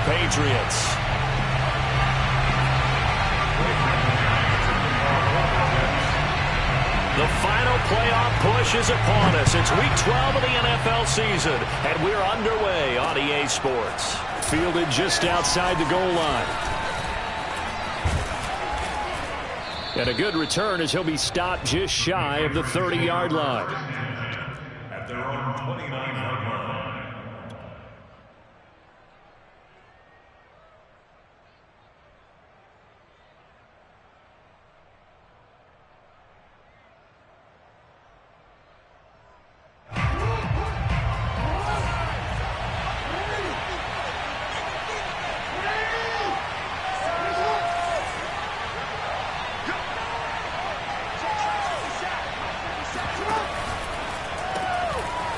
Patriots. The final playoff push is upon us. It's Week 12 of the NFL season, and we're underway on EA Sports. Fielded just outside the goal line. And a good return as he'll be stopped just shy of the 30-yard line. At their own 29-yard line.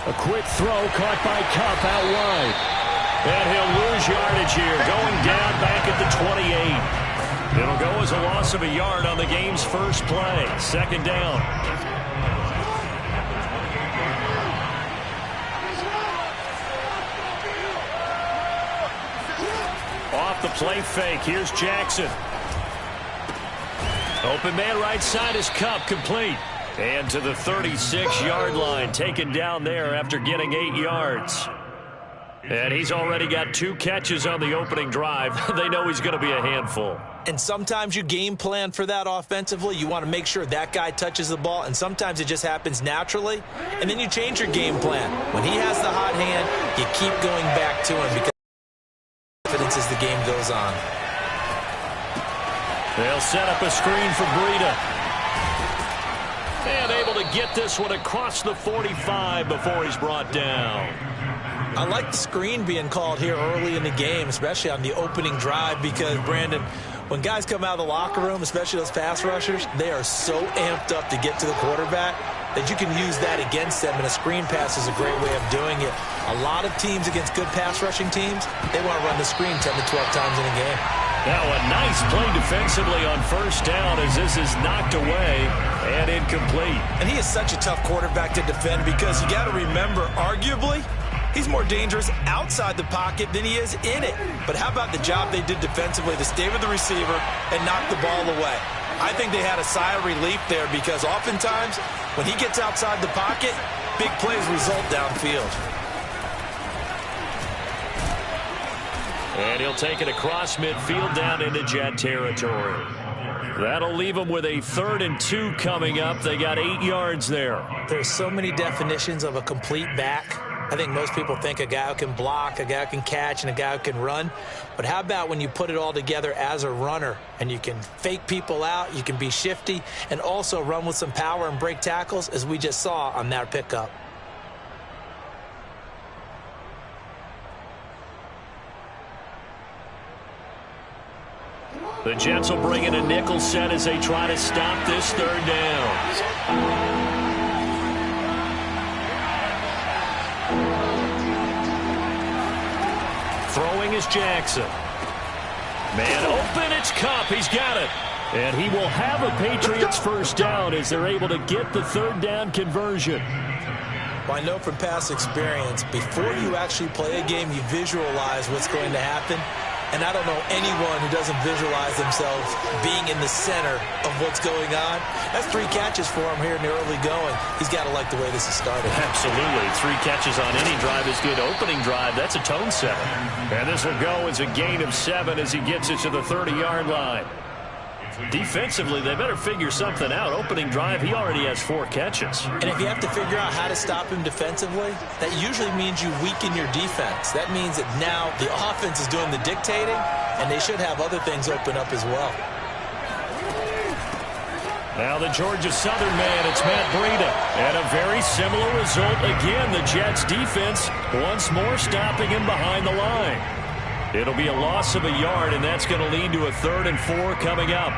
A quick throw caught by Kupp out wide. And he'll lose yardage here, going down back at the 28. It'll go as a loss of a yard on the game's first play. Second down. Off the play fake, here's Jackson. Open man right side is Kupp, complete. And to the 36-yard line, taken down there after getting 8 yards. And he's already got 2 catches on the opening drive. They know he's going to be a handful. And sometimes you game plan for that offensively. You want to make sure that guy touches the ball, and sometimes it just happens naturally. And then you change your game plan. When he has the hot hand, you keep going back to him because confidence as the game goes on. They'll set up a screen for Breida. And able to get this one across the 45 before he's brought down. I like the screen being called here early in the game, especially on the opening drive, because, Brandon, when guys come out of the locker room, especially those pass rushers, they are so amped up to get to the quarterback that you can use that against them, and a screen pass is a great way of doing it. A lot of teams against good pass rushing teams, they want to run the screen 10 to 12 times in a game. Now a nice play defensively on first down as this is knocked away and incomplete. And he is such a tough quarterback to defend because you got to remember, arguably, he's more dangerous outside the pocket than he is in it. But how about the job they did defensively to stay with the receiver and knock the ball away? I think they had a sigh of relief there because oftentimes when he gets outside the pocket, big plays result downfield. And he'll take it across midfield down into Jet territory. That'll leave them with a 3rd and 2 coming up. They got 8 yards there. There's so many definitions of a complete back. I think most people think a guy who can block, a guy who can catch, and a guy who can run. But how about when you put it all together as a runner and you can fake people out, you can be shifty, and also run with some power and break tackles, as we just saw on that pickup. The Jets will bring in a nickel set as they try to stop this 3rd down. Throwing is Jackson. Man open, it's Kupp. He's got it. And he will have a Patriots first down as they're able to get the 3rd down conversion. Well, I know from past experience, before you actually play a game, you visualize what's going to happen. And I don't know anyone who doesn't visualize themselves being in the center of what's going on. That's 3 catches for him here in the early going. He's got to like the way this has started. Absolutely. 3 catches on any drive is good. Opening drive, that's a tone setter. And this will go as a gain of 7 as he gets it to the 30-yard line. Defensively, they better figure something out. Opening drive, he already has 4 catches. And if you have to figure out how to stop him defensively, that usually means you weaken your defense. That means that now the offense is doing the dictating, and they should have other things open up as well. Now the Georgia Southern man, it's Matt Breida. And a very similar result again. The Jets defense once more stopping him behind the line. It'll be a loss of a yard, and that's going to lead to a 3rd and 4 coming up.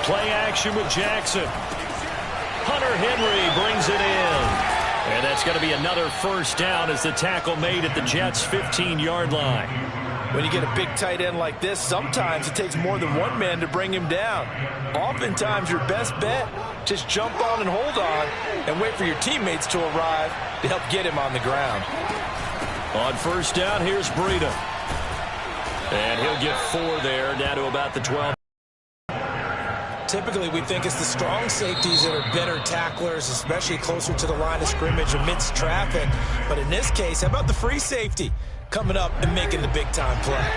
Play action with Jackson. Hunter Henry brings it in. And that's going to be another first down as the tackle made at the Jets' 15-yard line. When you get a big tight end like this, sometimes it takes more than one man to bring him down. Oftentimes, your best bet, just jump on and hold on and wait for your teammates to arrive to help get him on the ground. On first down, here's Breida. And he'll get 4 there, down to about the 12. Typically, we think it's the strong safeties that are better tacklers, especially closer to the line of scrimmage amidst traffic. But in this case, how about the free safety coming up and making the big-time play?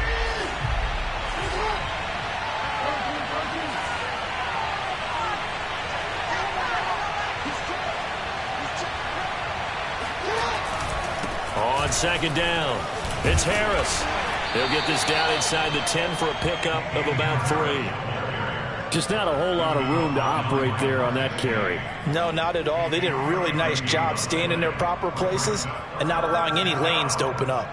On second down, it's Harris. He'll get this down inside the 10 for a pickup of about 3. Just not a whole lot of room to operate there on that carry. No, not at all. They did a really nice job staying in their proper places and not allowing any lanes to open up.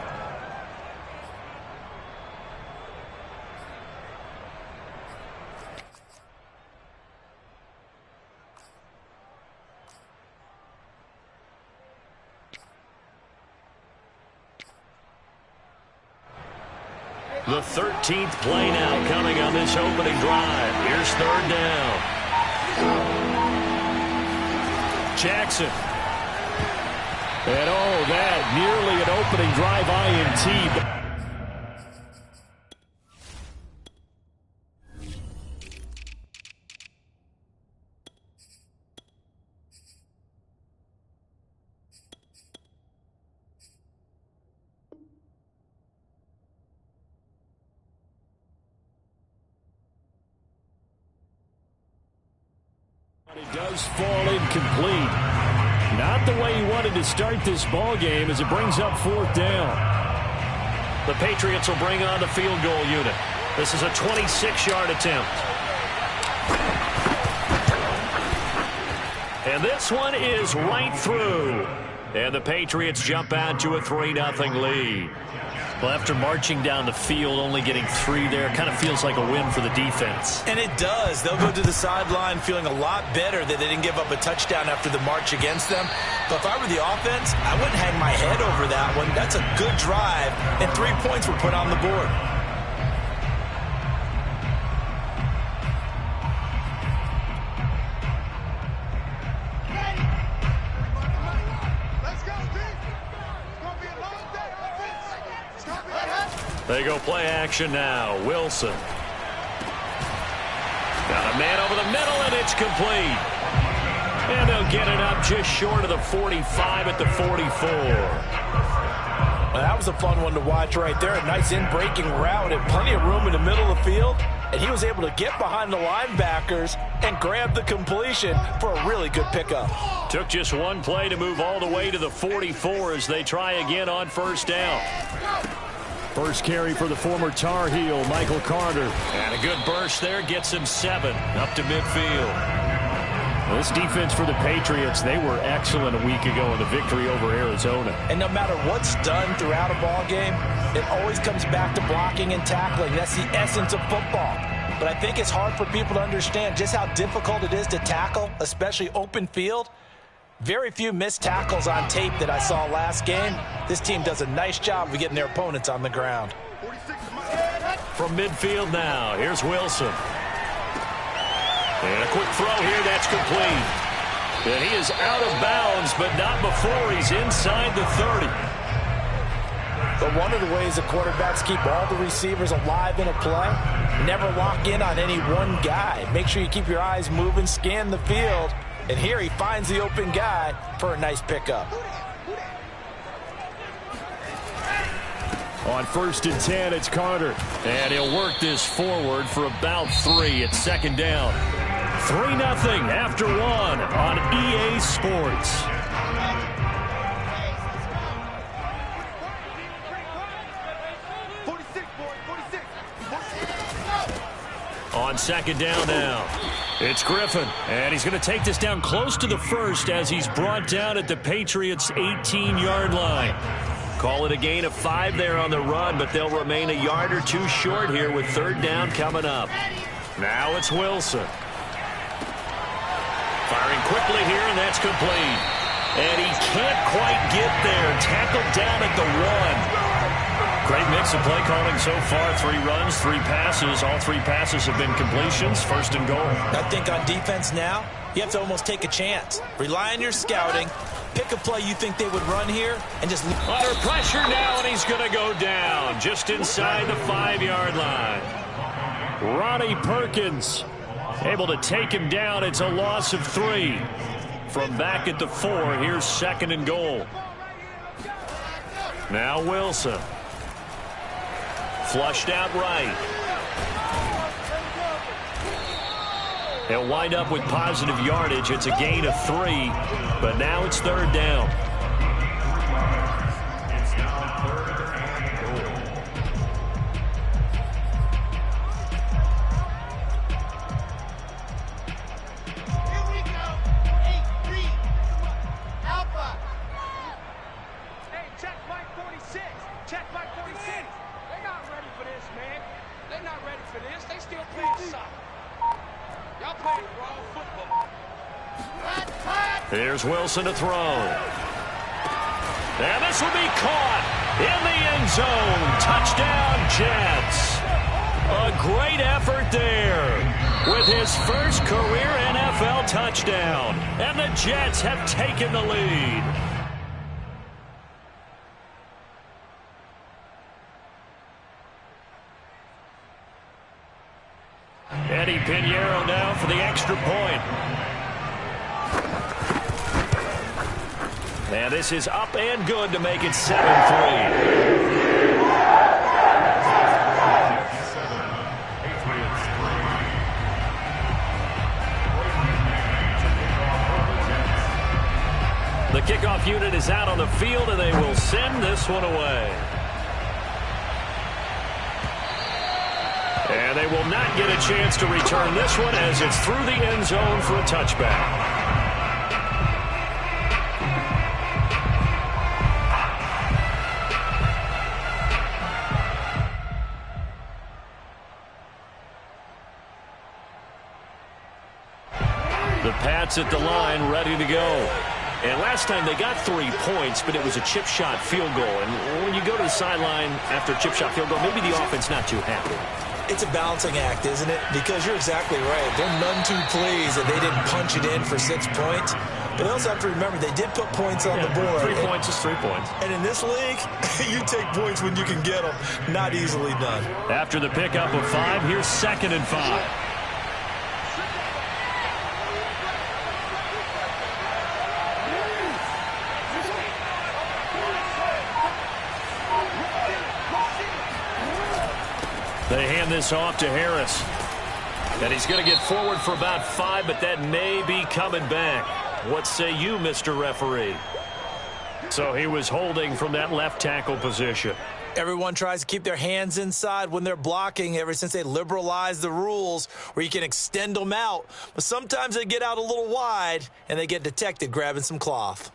The 13th play now coming on this opening drive. Here's third down. Jackson. And that nearly an opening drive INT. It does fall incomplete. Not the way he wanted to start this ball game as it brings up fourth down. The Patriots will bring on the field goal unit. This is a 26-yard attempt. And this one is right through. And the Patriots jump out to a 3-0 lead. Well, after marching down the field, only getting 3 there, kind of feels like a win for the defense. And it does. They'll go to the sideline feeling a lot better that they didn't give up a touchdown after the march against them. But if I were the offense, I wouldn't hang my head over that one. That's a good drive, and 3 points were put on the board. They go play action now. Wilson. Got a man over the middle, and it's complete. And they'll get it up just short of the 45 at the 44. Well, that was a fun one to watch right there. A nice in-breaking route and plenty of room in the middle of the field. And he was able to get behind the linebackers and grab the completion for a really good pickup. Took just one play to move all the way to the 44 as they try again on first down. First carry for the former Tar Heel, Michael Carter. And a good burst there gets him 7 up to midfield. Well, this defense for the Patriots, they were excellent a week ago in the victory over Arizona. And no matter what's done throughout a ball game, it always comes back to blocking and tackling. That's the essence of football. But I think it's hard for people to understand just how difficult it is to tackle, especially open field. Very few missed tackles on tape that I saw last game. This team does a nice job of getting their opponents on the ground. From midfield now, here's Wilson. And a quick throw here, that's complete. And he is out of bounds, but not before he's inside the 30. But one of the ways the quarterbacks keep all the receivers alive in a play, never lock in on any one guy. Make sure you keep your eyes moving, scan the field. And here he finds the open guy for a nice pickup. On 1st and 10, it's Carter. And he'll work this forward for about 3 at second down. 3-0 after 1 on EA Sports. On second down now, it's Griffin, and he's going to take this down close to the first as he's brought down at the Patriots' 18-yard line. Call it a gain of 5 there on the run, but they'll remain a yard or 2 short here with third down coming up. Now it's Wilson. Firing quickly here, and that's complete. And he can't quite get there. Tackled down at the 1. Great mix of play calling so far. 3 runs, 3 passes. All 3 passes have been completions. First and goal. I think on defense now, you have to almost take a chance. Rely on your scouting. Pick a play you think they would run here, and just... Under pressure now, and he's going to go down just inside the 5-yard line. Ronnie Perkins able to take him down. It's a loss of 3. From back at the 4, here's second and goal. Now Wilson. Flushed out right. He'll wind up with positive yardage. It's a gain of 3, but now it's third down. It's now third and goal. Here we go. 8-3. Alpha. Hey, check Mike 46. Check Mike 46. They're not ready for this, man. They're not ready for this. They still playing soccer. Y'all playing wrong football. Here's Wilson to throw. And this will be caught in the end zone. Touchdown, Jets. A great effort there with his first career NFL touchdown. And the Jets have taken the lead. Eddie Pinheiro now for the extra point. And this is up and good to make it 7-3. The kickoff unit is out on the field, and they will send this one away. And they will not get a chance to return this one as it's through the end zone for a touchback. The Pats at the line, ready to go. And last time they got 3 points, but it was a chip shot field goal. And when you go to the sideline after a chip shot field goal, maybe the offense not too happy. It's a balancing act, isn't it? Because you're exactly right. They're none too pleased that they didn't punch it in for 6 points. But they also have to remember they did put points on the board. 3 points is 3 points. And in this league, you take points when you can get them. Not easily done. After the pickup of 5, here's second and 5. They hand this off to Harris. And he's going to get forward for about 5, but that may be coming back. What say you, Mr. Referee? So he was holding from that left tackle position. Everyone tries to keep their hands inside when they're blocking ever since they liberalized the rules where you can extend them out. But sometimes they get out a little wide and they get detected grabbing some cloth.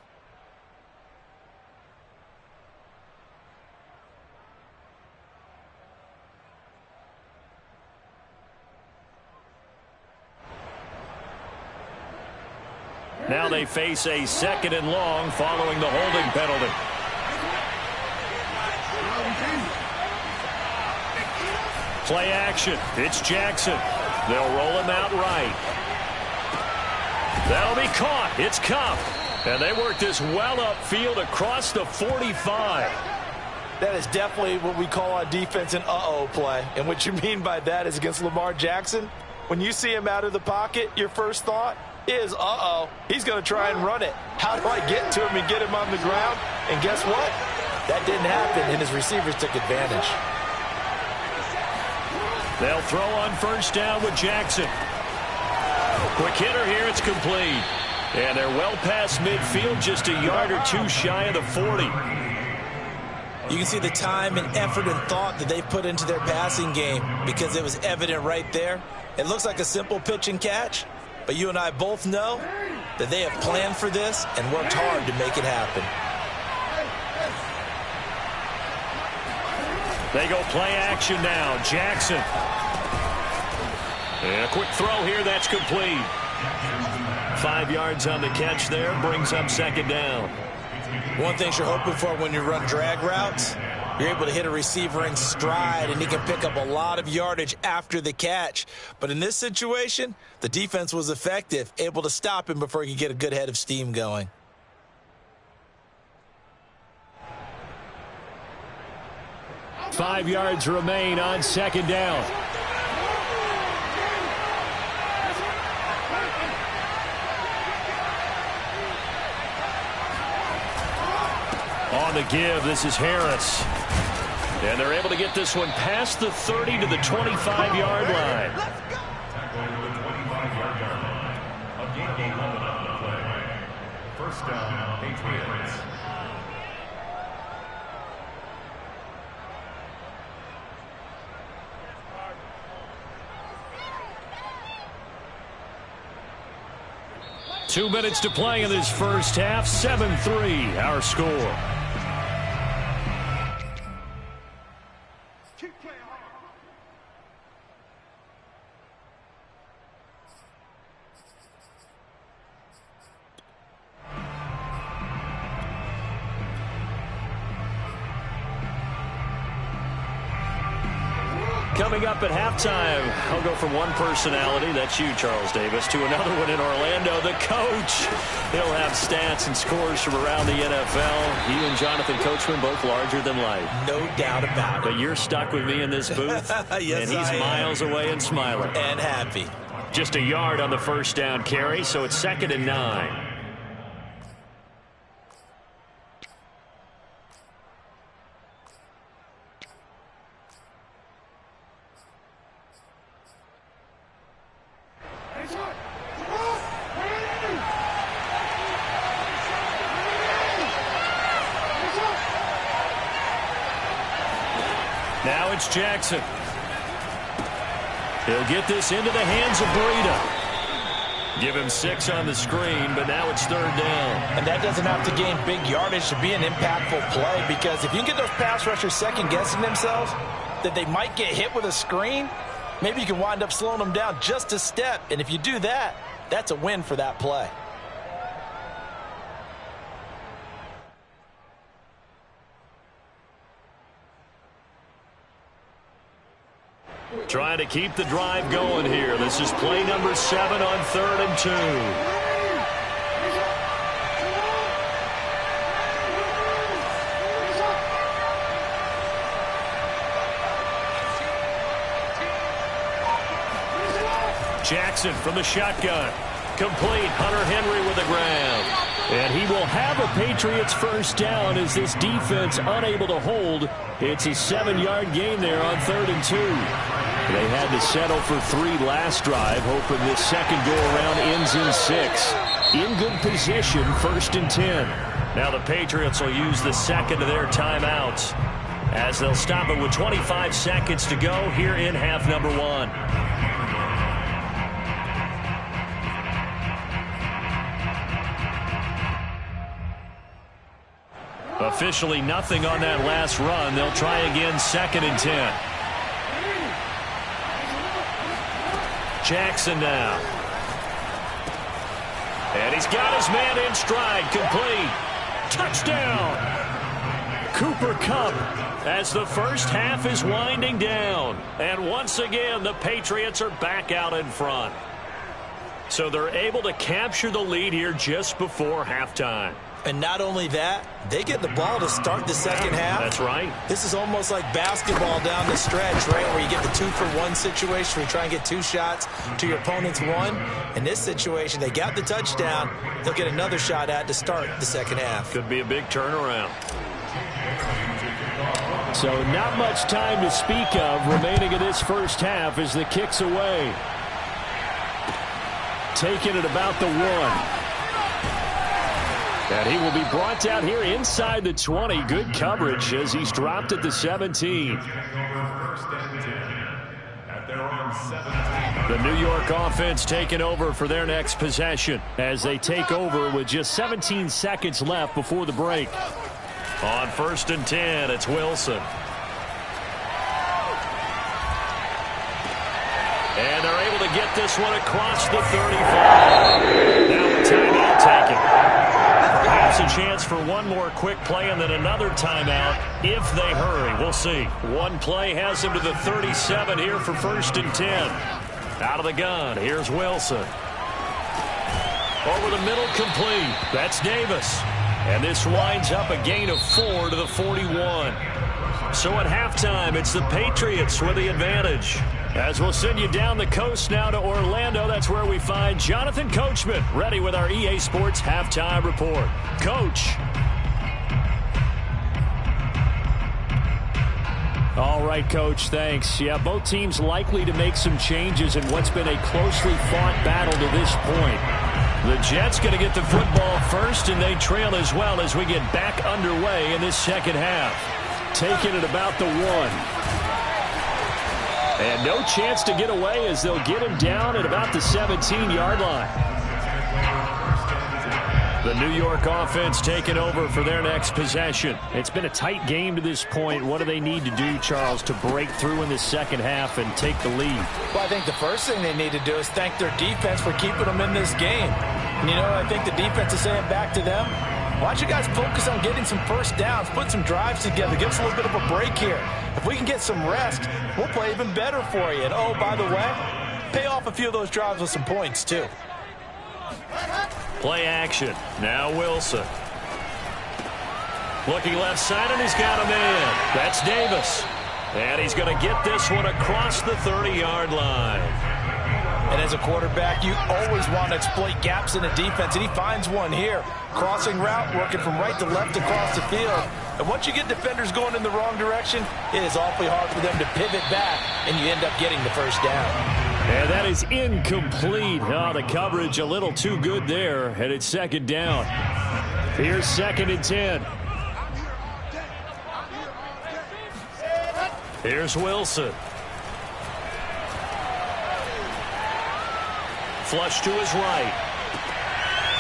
Now they face a second and long following the holding penalty. Play action. It's Jackson. They'll roll him out right. That'll be caught. It's cuffed. And they work this well upfield across the 45. That is definitely what we call on defense an uh-oh play. And what you mean by that is against Lamar Jackson, when you see him out of the pocket, your first thought is, uh-oh, he's going to try and run it. How do I get to him and get him on the ground? And guess what? That didn't happen, and his receivers took advantage. They'll throw on first down with Jackson. Quick hitter here, it's complete. And they're well past midfield, just a yard or 2 shy of the 40. You can see the time and effort and thought that they put into their passing game because it was evident right there. It looks like a simple pitch and catch, but you and I both know that they have planned for this and worked hard to make it happen. They go play action now. Jackson. And a quick throw here, that's complete. 5 yards on the catch there, brings up second down. One thing you're hoping for when you run drag routes, you're able to hit a receiver in stride, and he can pick up a lot of yardage after the catch. But in this situation, the defense was effective, able to stop him before he could get a good head of steam going. Five yards remain on second down. On the give, this is Harris. And they're able to get this one past the 30 to the 25-yard line. Tackling the 25-yard line. A gain of 11 on the play. First down, Patriots. Two minutes to play in this first half. 7-3, our score. Coming up at halftime, I'll go from one personality, that's you, Charles Davis, to another one in Orlando, the coach. He'll have stats and scores from around the NFL. He and Jonathan Coachman, both larger than life. No doubt about it. But you're stuck with me in this booth, yes, and he's miles away and smiling. And happy. Just a yard on the first down carry, so it's 2nd and 9. Now it's Jackson. He'll get this into the hands of Breida. Give him 6 on the screen, but now it's 3rd down. And that doesn't have to gain big yardage to be an impactful play, because if you can get those pass rushers second-guessing themselves that they might get hit with a screen, maybe you can wind up slowing them down just a step. And if you do that, that's a win for that play. Trying to keep the drive going here. This is play number 7 on 3rd and 2. Jackson from the shotgun. Complete. Hunter Henry with the grab. And he will have a Patriots first down as this defense unable to hold. It's a 7-yard gain there on 3rd and 2. They had to settle for 3 last drive, hoping this second go-around ends in 6. In good position, 1st and 10. Now the Patriots will use the second of their timeouts as they'll stop it with 25 seconds to go here in half number 1. Officially nothing on that last run. They'll try again, 2nd and 10. Jackson now. And he's got his man in stride. Complete. Touchdown. Cooper Kupp as the first half is winding down. And once again, the Patriots are back out in front. So they're able to capture the lead here just before halftime. And not only that, they get the ball to start the second half. That's right. This is almost like basketball down the stretch, right, where you get the 2-for-1 situation where you try and get 2 shots to your opponent's 1. In this situation, they got the touchdown. They'll get another shot at to start the second half. Could be a big turnaround. So not much time to speak of remaining in this first half as the kick's away. Taking it about the 1. And he will be brought down here inside the 20. Good coverage as he's dropped at the 17. The New York offense taking over for their next possession as they take over with just 17 seconds left before the break. On 1st and 10, it's Wilson. And they're able to to get this one across the 35. Now a timeout taken. Perhaps a chance for one more quick play and then another timeout if they hurry. We'll see. One play has him to the 37 here for 1st and 10. Out of the gun, here's Wilson. Over the middle, complete. That's Davis. And this winds up a gain of 4 to the 41. So at halftime, it's the Patriots with the advantage. As we'll send you down the coast now to Orlando, that's where we find Jonathan Coachman, ready with our EA Sports Halftime Report. Coach. All right, Coach, thanks. Yeah, both teams likely to make some changes in what's been a closely fought battle to this point. The Jets going to get the football first, and they trail as well as we get back underway in this second half. Taking it about the 1. And no chance to get away as they'll get him down at about the 17-yard line. The New York offense taking over for their next possession. It's been a tight game to this point. What do they need to do, Charles, to break through in the second half and take the lead? Well, I think the first thing they need to do is thank their defense for keeping them in this game. And, you know, I think the defense is saying back to them, why don't you guys focus on getting some first downs, put some drives together, give us a little bit of a break here. If we can get some rest, we'll play even better for you. And, oh, by the way, pay off a few of those drives with some points, too. Play action. Now Wilson. Looking left side, and he's got a man. That's Davis. And he's going to get this one across the 30-yard line. And as a quarterback, you always want to exploit gaps in the defense, and he finds one here. Crossing route, working from right to left across the field. And once you get defenders going in the wrong direction, it is awfully hard for them to pivot back, and you end up getting the first down. And that is incomplete. Oh, the coverage a little too good there, and it's second down. Here's 2nd and 10. Here's Wilson. Flush to his right.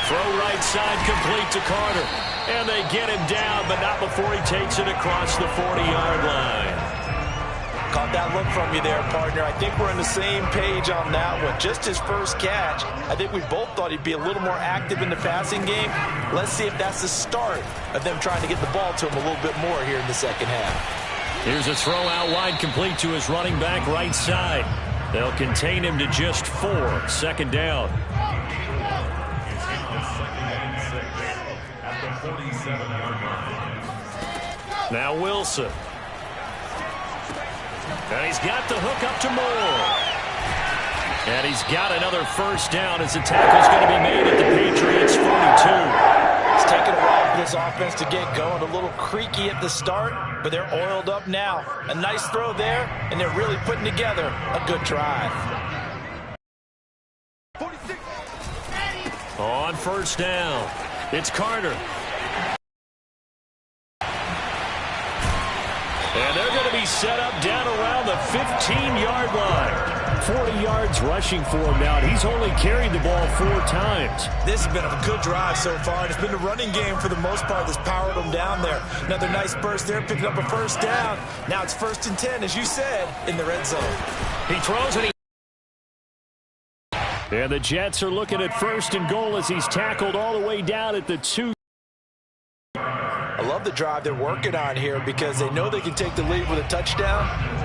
Throw right side complete to Carter. And they get him down, but not before he takes it across the 40-yard line. Caught that look from you there, partner. I think we're on the same page on that one. Just his first catch, I think we both thought he'd be a little more active in the passing game. Let's see if that's the start of them trying to get the ball to him a little bit more here in the second half. Here's a throw out wide complete to his running back right side. They'll contain him to just 4. 2nd down. Now Wilson. And he's got the hook up to Moore. And he's got another first down as the tackle's going to be made at the Patriots 42. It's taken a while for this offense to get going. A little creaky at the start, but they're oiled up now. A nice throw there, and they're really putting together a good drive. 46. On first down, it's Carter. And they're going to be set up down around the 15-yard line. 40 yards rushing for him now. He's only carried the ball 4 times. This has been a good drive so far. It's been the running game for the most part that's powered them down there. Another nice burst there, picking up a first down. Now it's 1st and 10, as you said, in the red zone. He throws it. And the Jets are looking at 1st and goal as he's tackled all the way down at the 2. I love the drive they're working on here because they know they can take the lead with a touchdown.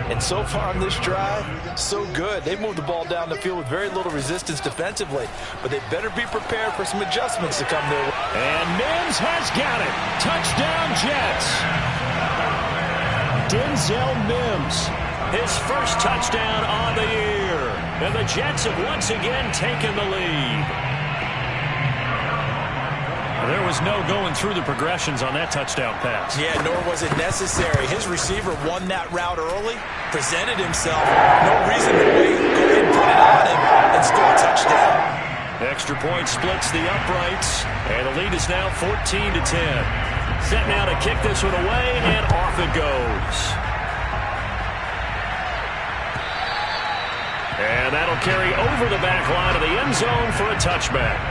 And so far on this drive, so good. They moved the ball down the field with very little resistance defensively. But they better be prepared for some adjustments to come their way. And Mims has got it. Touchdown, Jets. Denzel Mims. His first touchdown on the year. And the Jets have once again taken the lead. There was no going through the progressions on that touchdown pass. Yeah, nor was it necessary. His receiver won that route early, presented himself. No reason to wait. Go ahead and put it on him and score a touchdown. Extra point splits the uprights, and the lead is now 14-10. Set now to kick this one away, and off it goes. And that'll carry over the back line of the end zone for a touchback.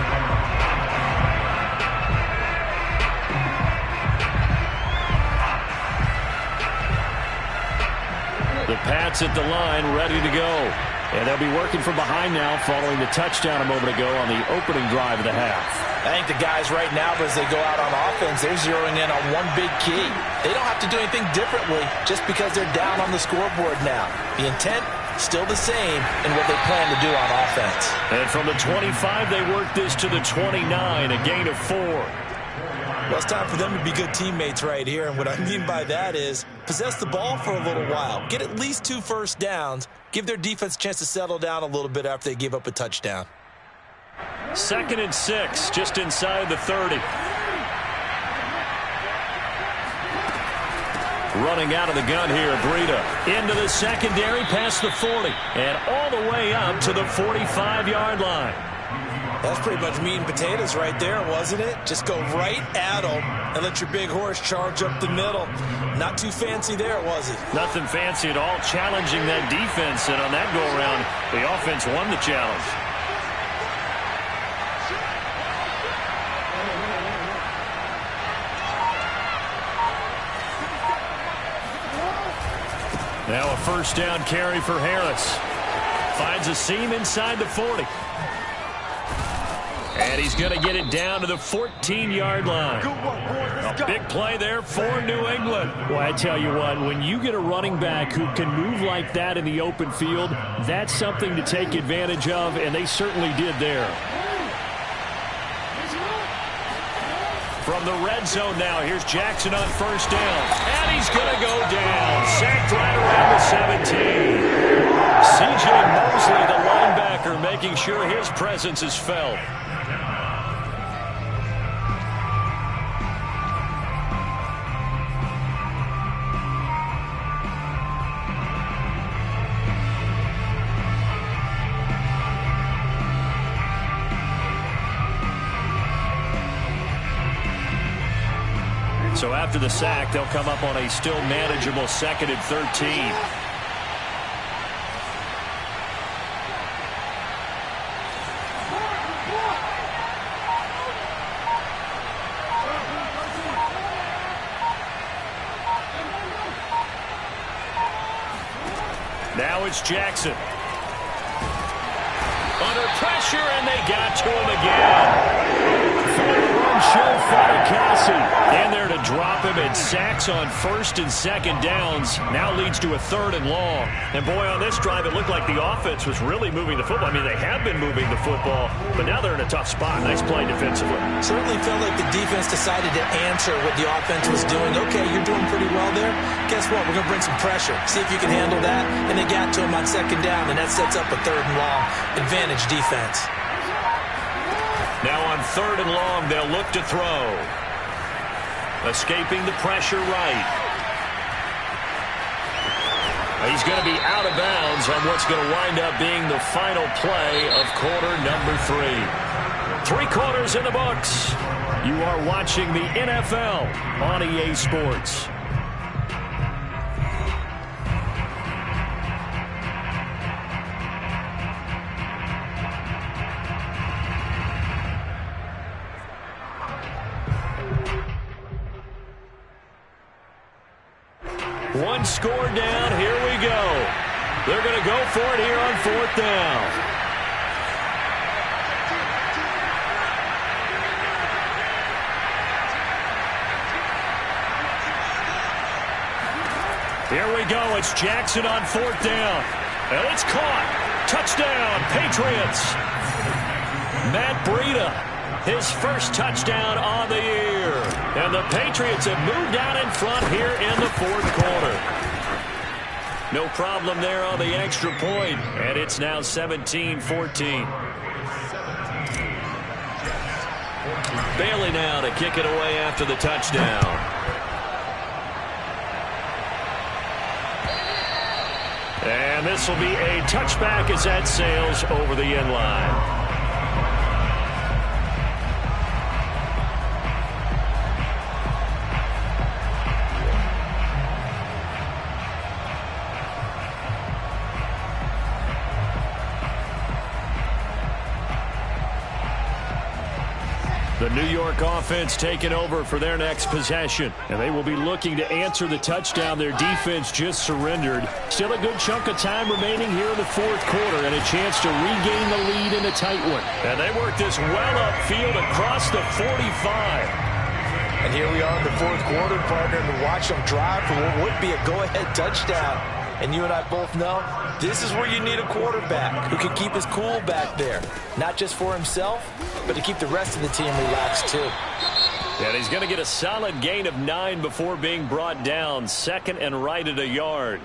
The Pats at the line, ready to go. And they'll be working from behind now following the touchdown a moment ago on the opening drive of the half. I think the guys right now, as they go out on offense, they're zeroing in on one big key. They don't have to do anything differently just because they're down on the scoreboard now. The intent, still the same in what they plan to do on offense. And from the 25, they work this to the 29, a gain of 4. Well, it's time for them to be good teammates right here. And what I mean by that is possess the ball for a little while. Get at least 2 first downs. Give their defense a chance to settle down a little bit after they give up a touchdown. 2nd and 6, just inside the 30. Running out of the gun here, Breida. Into the secondary, past the 40. And all the way up to the 45-yard line. That's pretty much meat and potatoes right there, wasn't it? Just go right at them and let your big horse charge up the middle. Not too fancy there, was it? Nothing fancy at all, challenging that defense. And on that go-around, the offense won the challenge. Now a first down carry for Harris. Finds a seam inside the 40. And he's going to get it down to the 14-yard line. A big play there for New England. Well, I tell you what, when you get a running back who can move like that in the open field, that's something to take advantage of, and they certainly did there. From the red zone now, here's Jackson on first down. And he's going to go down. Sacked right around the 17. C.J. Mosley, the linebacker, making sure his presence is felt. So after the sack, they'll come up on a still manageable 2nd and 13. Now it's Jackson. Under pressure, and they got to him again. Show Fatukasi in there to drop him, and sacks on 1st and 2nd downs now leads to a 3rd and long. And boy, on this drive, it looked like the offense was really moving the football. I mean, they have been moving the football, but now they're in a tough spot. Nice play defensively. Certainly felt like the defense decided to answer what the offense was doing. Okay, you're doing pretty well there. Guess what? We're going to bring some pressure. See if you can handle that. And they got to him on 2nd down, and that sets up a 3rd and long. Advantage defense. Now on 3rd and long, they'll look to throw. Escaping the pressure right. He's going to be out of bounds on what's going to wind up being the final play of quarter number 3. 3 quarters in the books. You are watching the NFL on EA Sports. One score down. Here we go. They're going to go for it here on 4th down. Here we go. It's Jackson on 4th down. And it's caught. Touchdown, Patriots. Matt Breida, his first touchdown on the year. And the Patriots have moved out in front here in the 4th quarter. No problem there on the extra point. And it's now 17-14. Bailey now to kick it away after the touchdown. And this will be a touchback as that sails over the end line. The New York offense taking over for their next possession. And they will be looking to answer the touchdown their defense just surrendered. Still a good chunk of time remaining here in the fourth quarter and a chance to regain the lead in a tight one. And they work this well upfield across the 45. And here we are in the fourth quarter, partner, and watch them drive for what would be a go-ahead touchdown. And you and I both know this is where you need a quarterback who can keep his cool back there. Not just for himself, but to keep the rest of the team relaxed too. And he's going to get a solid gain of 9 before being brought down. Second and right at a yard.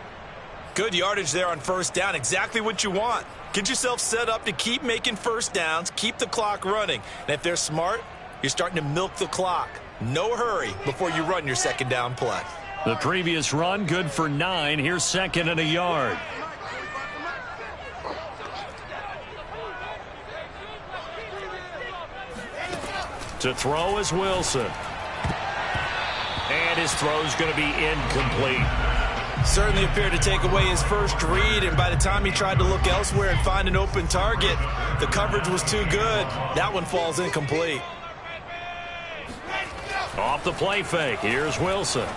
Good yardage there on first down. Exactly what you want. Get yourself set up to keep making first downs, keep the clock running. And if they're smart, you're starting to milk the clock. No hurry before you run your second down play. The previous run, good for 9. Here's second and a yard. To throw is Wilson. And his throw's going to be incomplete. Certainly appeared to take away his first read, and by the time he tried to look elsewhere and find an open target, the coverage was too good. That one falls incomplete. Off the play fake, here's Wilson.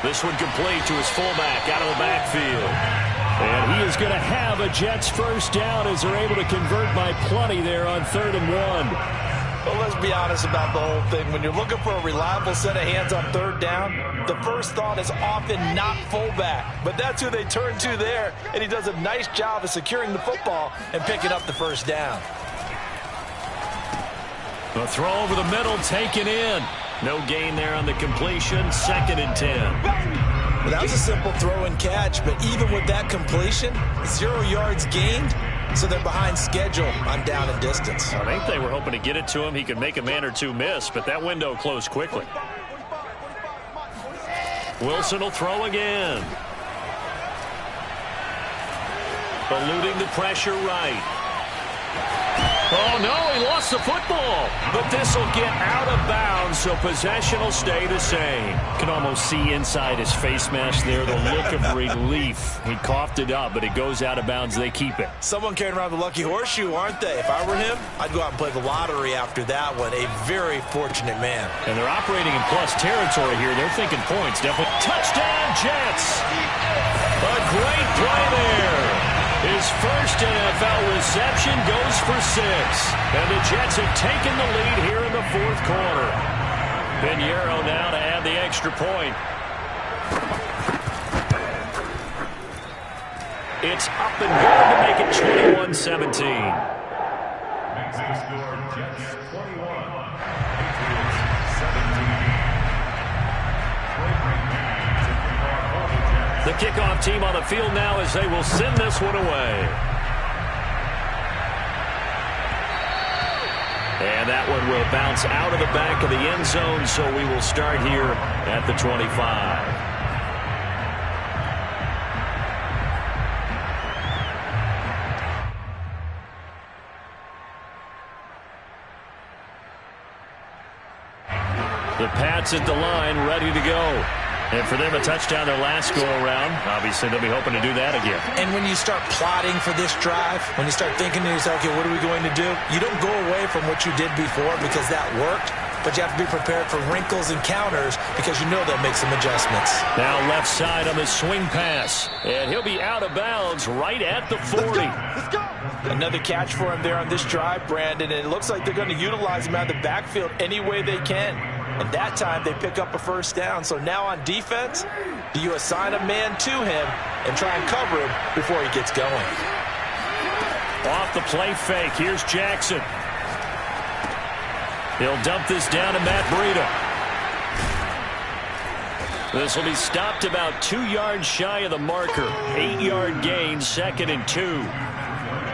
This one complete to his fullback out of the backfield. And he is going to have a Jets first down as they're able to convert by plenty there on 3rd and 1. Well, let's be honest about the whole thing. When you're looking for a reliable set of hands on 3rd down, the first thought is often not fullback. But that's who they turn to there, and he does a nice job of securing the football and picking up the first down. The throw over the middle taken in. No gain there on the completion. 2nd and 10. Well, that was a simple throw and catch, but even with that completion, 0 yards gained, so they're behind schedule on down and distance. I think they were hoping to get it to him. He could make a man or two miss, but that window closed quickly. Wilson will throw again. Eluding the pressure right. Oh, no, he lost the football. But this will get out of bounds, so possession will stay the same. Can almost see inside his face mask there, the look of relief. He coughed it up, but it goes out of bounds. They keep it. Someone carrying around the lucky horseshoe, aren't they? If I were him, I'd go out and play the lottery after that one. A very fortunate man. And they're operating in plus territory here. They're thinking points. Definitely. Touchdown, Jets. A great play there. His first NFL reception goes for 6. And the Jets have taken the lead here in the fourth quarter. Pinheiro now to add the extra point. It's up and good to make it 21-17. Makes the score Jets 21, Patriots 17. The kickoff team on the field now as they will send this one away. And that one will bounce out of the back of the end zone, so we will start here at the 25. The Pats at the line, ready to go. And for them, a touchdown their last go-around. Obviously, they'll be hoping to do that again. And when you start plotting for this drive, when you start thinking to yourself, okay, what are we going to do? You don't go away from what you did before because that worked, but you have to be prepared for wrinkles and counters because you know they'll make some adjustments. Now left side on the swing pass. And he'll be out of bounds right at the 40. Let's go. Another catch for him there on this drive, Brandon, and it looks like they're going to utilize him out of the backfield any way they can. And that time they pick up a first down. So now on defense, do you assign a man to him and try and cover him before he gets going? Off the play fake, here's Jackson. He'll dump this down to Matt Breida. This will be stopped about 2 yards shy of the marker. 8-yard gain, 2nd and 2.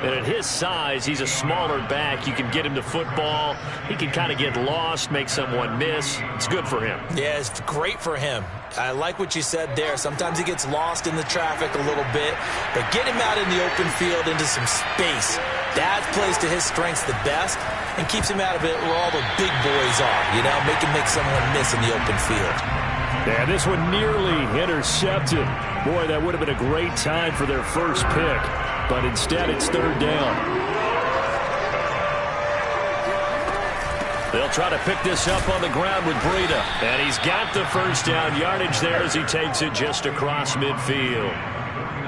And at his size, he's a smaller back. You can get him to football. He can kind of get lost, make someone miss. It's good for him. Yeah, it's great for him. I like what you said there. Sometimes he gets lost in the traffic a little bit, but get him out in the open field into some space. That plays to his strengths the best and keeps him out of it where all the big boys are, you know, make him make someone miss in the open field. Yeah, this one nearly intercepted. Boy, that would have been a great time for their first pick. But instead, it's 3rd down. They'll try to pick this up on the ground with Breida. And he's got the first down yardage there as he takes it just across midfield.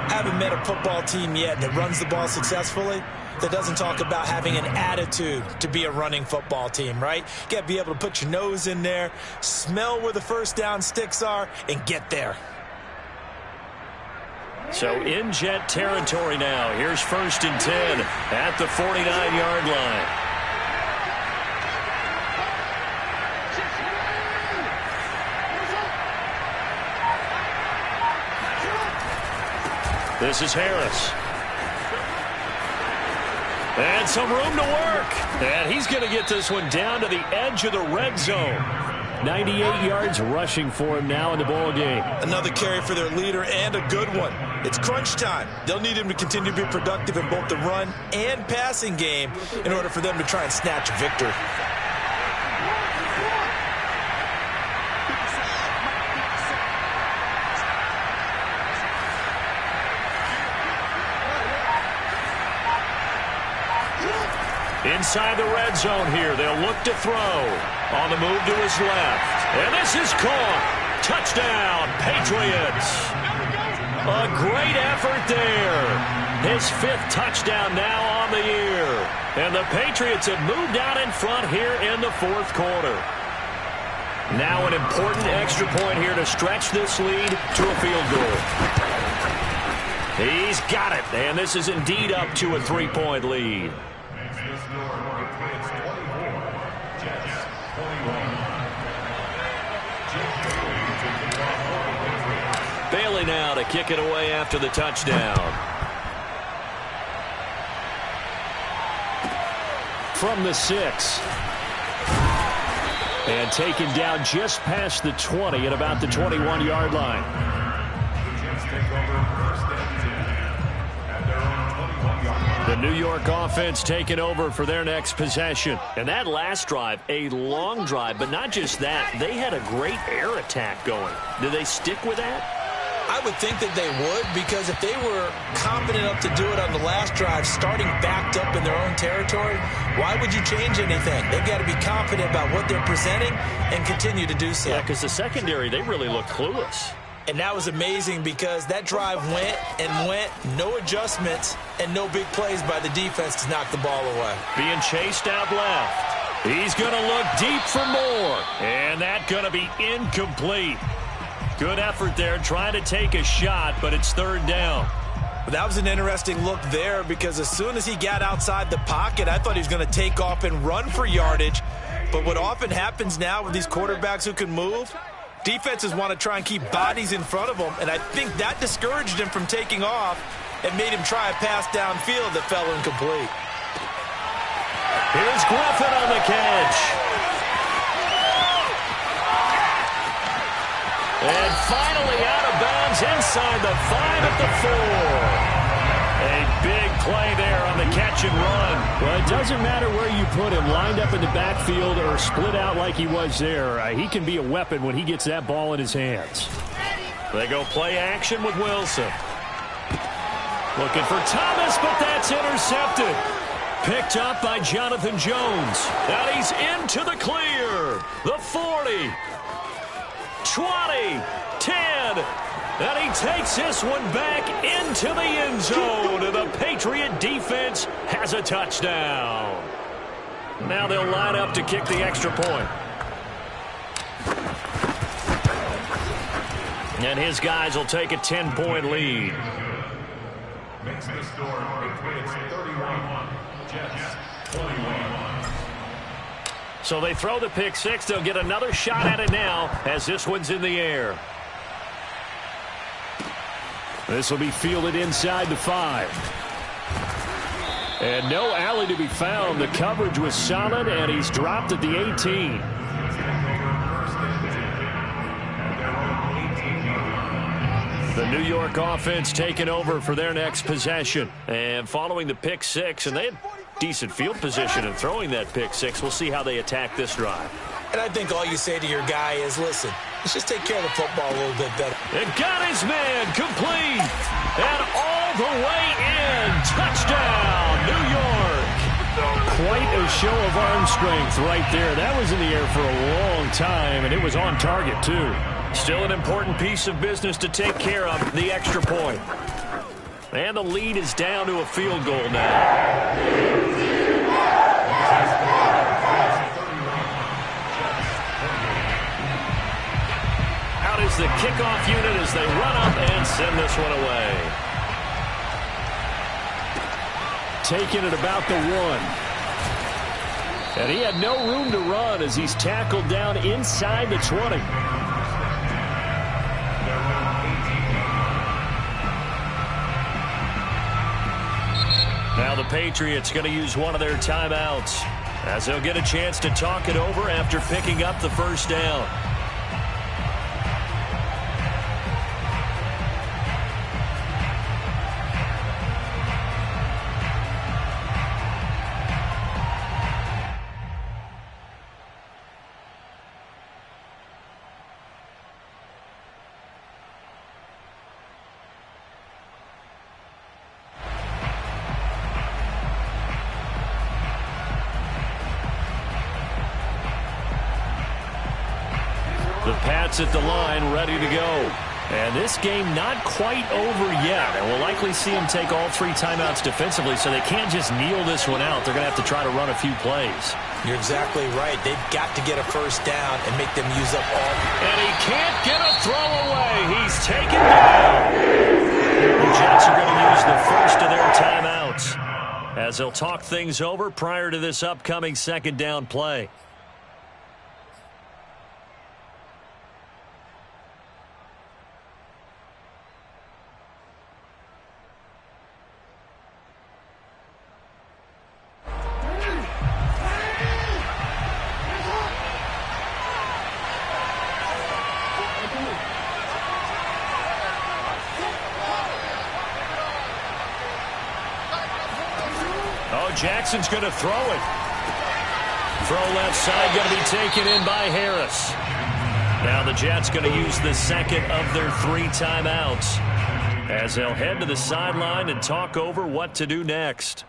Haven't met a football team yet that runs the ball successfully that doesn't talk about having an attitude to be a running football team, right? You got to be able to put your nose in there, smell where the first down sticks are, and get there. So in Jet territory now. Here's 1st and 10 at the 49-yard line. This is Harris. And some room to work. And he's going to get this one down to the edge of the red zone. 98 yards rushing for him now in the ball game. Another carry for their leader and a good one. It's crunch time. They'll need him to continue to be productive in both the run and passing game in order for them to try and snatch a victory. Inside the red zone here. They'll look to throw. On the move to his left. And this is caught. Touchdown, Patriots. A great effort there. His 5th touchdown now on the year. And the Patriots have moved out in front here in the 4th quarter. Now an important extra point here to stretch this lead to a field goal. He's got it. And this is indeed up to a 3-point lead. Bailey now to kick it away after the touchdown. From the 6. And taken down just past the 20 at about the 21-yard line. The New York offense taking over for their next possession. And that last drive, a long drive, but not just that. They had a great air attack going. Do they stick with that? I would think that they would, because if they were confident enough to do it on the last drive, starting backed up in their own territory, why would you change anything? They've got to be confident about what they're presenting and continue to do so. Yeah, because the secondary, they really look clueless. And that was amazing because that drive went and went, no adjustments, and no big plays by the defense to knock the ball away. Being chased out left. He's going to look deep for more. And that's going to be incomplete. Good effort there, trying to take a shot, but it's 3rd down. But that was an interesting look there because as soon as he got outside the pocket, I thought he was going to take off and run for yardage. But what often happens now with these quarterbacks who can move, defenses want to try and keep bodies in front of them, and I think that discouraged him from taking off and made him try a pass downfield that fell incomplete. Here's Griffin on the catch. And finally out of bounds inside the 5 at the 4. A big play there on the catch and run. Well, it doesn't matter where you put him, lined up in the backfield or split out like he was there. He can be a weapon when he gets that ball in his hands. They go play action with Wilson. Looking for Thomas, but that's intercepted. Picked up by Jonathan Jones. And he's into the clear. The 40. 20, 10, and he takes this one back into the end zone, and the Patriot defense has a touchdown. Now they'll line up to kick the extra point. And his guys will take a 10-point lead. Makes the score Patriots 31, Jets 21. So they throw the pick 6. They'll get another shot at it now as this one's in the air. This will be fielded inside the 5. And no alley to be found. The coverage was solid, and he's dropped at the 18. The New York offense taking over for their next possession. And following the pick 6, and they had decent field position in throwing that pick 6. We'll see how they attack this drive. And I think all you say to your guy is, listen, let's just take care of the football a little bit better. And got his man complete. And all the way in. Touchdown, New York. Quite a show of arm strength right there. That was in the air for a long time, and it was on target, too. Still an important piece of business to take care of, the extra point. And the lead is down to a field goal now. Out is the kickoff unit as they run up and send this one away. Taking it about the 1. And he had no room to run as he's tackled down inside the 20. Now the Patriots going to use one of their timeouts as they'll get a chance to talk it over after picking up the first down. The Pats at the line, ready to go. And this game not quite over yet. And we'll likely see them take all 3 timeouts defensively, so they can't just kneel this one out. They're going to have to try to run a few plays. You're exactly right. They've got to get a first down and make them use up all. And he can't get a throw away. He's taken down. The Jets are going to use the first of their timeouts as they'll talk things over prior to this upcoming second down play. Jackson's going to throw it. Throw left side going to be taken in by Harris. Now the Jets going to use the second of their 3 timeouts as they'll head to the sideline and talk over what to do next.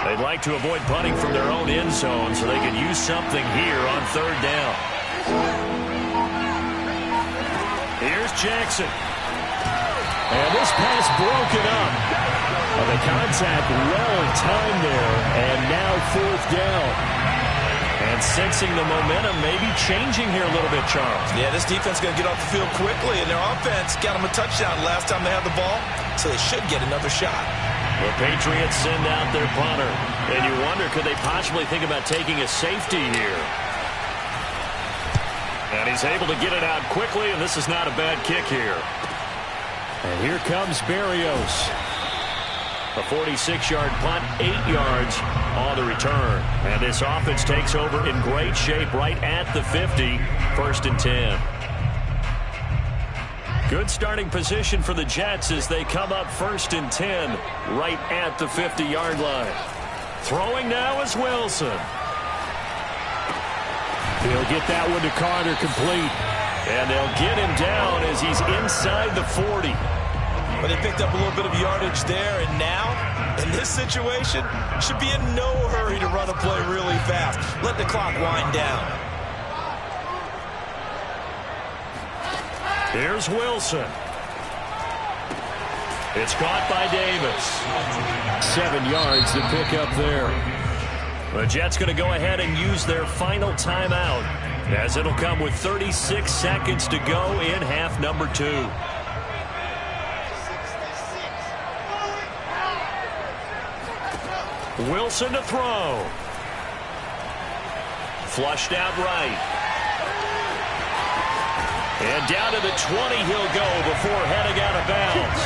They'd like to avoid punting from their own end zone so they could use something here on 3rd down. Here's Jackson. And this pass broken up. The contact well timed there, and now 4th down. And sensing the momentum maybe changing here a little bit, Charles. Yeah, this defense is going to get off the field quickly, and their offense got them a touchdown last time they had the ball, so they should get another shot. The Patriots send out their punter. And you wonder, could they possibly think about taking a safety here? And he's able to get it out quickly, and this is not a bad kick here. And here comes Berrios. A 46-yard punt, 8 yards on the return. And this offense takes over in great shape right at the 50, 1st and 10. Good starting position for the Jets as they come up 1st and 10 right at the 50-yard line. Throwing now is Wilson. He'll get that one to Carter complete. And they'll get him down as he's inside the 40. But they picked up a little bit of yardage there, and now, in this situation, should be in no hurry to run a play really fast. Let the clock wind down. Here's Wilson. It's caught by Davis. 7 yards to pick up there. The Jets going to go ahead and use their final timeout as it'll come with 36 seconds to go in half number 2. Wilson to throw. Flushed out right. And down to the 20 he'll go before heading out of bounds.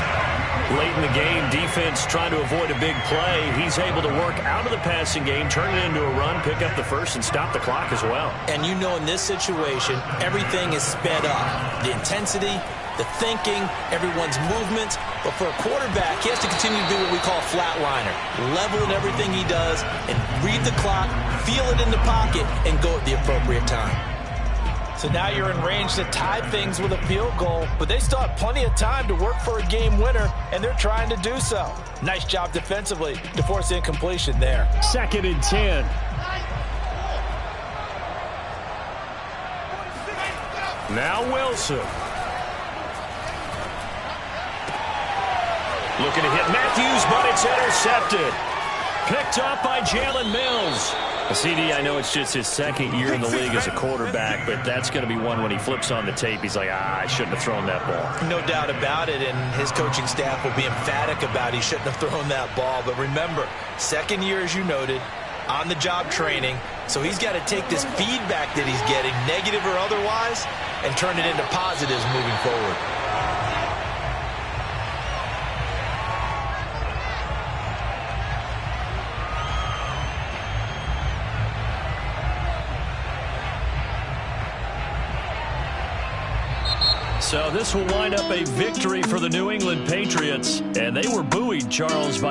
Late in the game, defense trying to avoid a big play. He's able to work out of the passing game, turn it into a run, pick up the first, and stop the clock as well. And you know in this situation, everything is sped up. The intensity, the thinking, everyone's movements. But for a quarterback, he has to continue to do what we call a flatliner. Level in everything he does and read the clock, feel it in the pocket, and go at the appropriate time. So now you're in range to tie things with a field goal, but they still have plenty of time to work for a game winner, and they're trying to do so. Nice job defensively to force incompletion there. 2nd and 10. Now Wilson. Looking to hit Matthews, but it's intercepted. Picked up by Jalen Mills. CD, I know it's just his 2nd year in the league as a quarterback, but that's going to be one when he flips on the tape. He's like, I shouldn't have thrown that ball. No doubt about it, and his coaching staff will be emphatic about he shouldn't have thrown that ball. But remember, 2nd year, as you noted, on-the-job training, so he's got to take this feedback that he's getting, negative or otherwise, and turn it into positives moving forward. So this will wind up a victory for the New England Patriots, and they were buoyed, Charles, by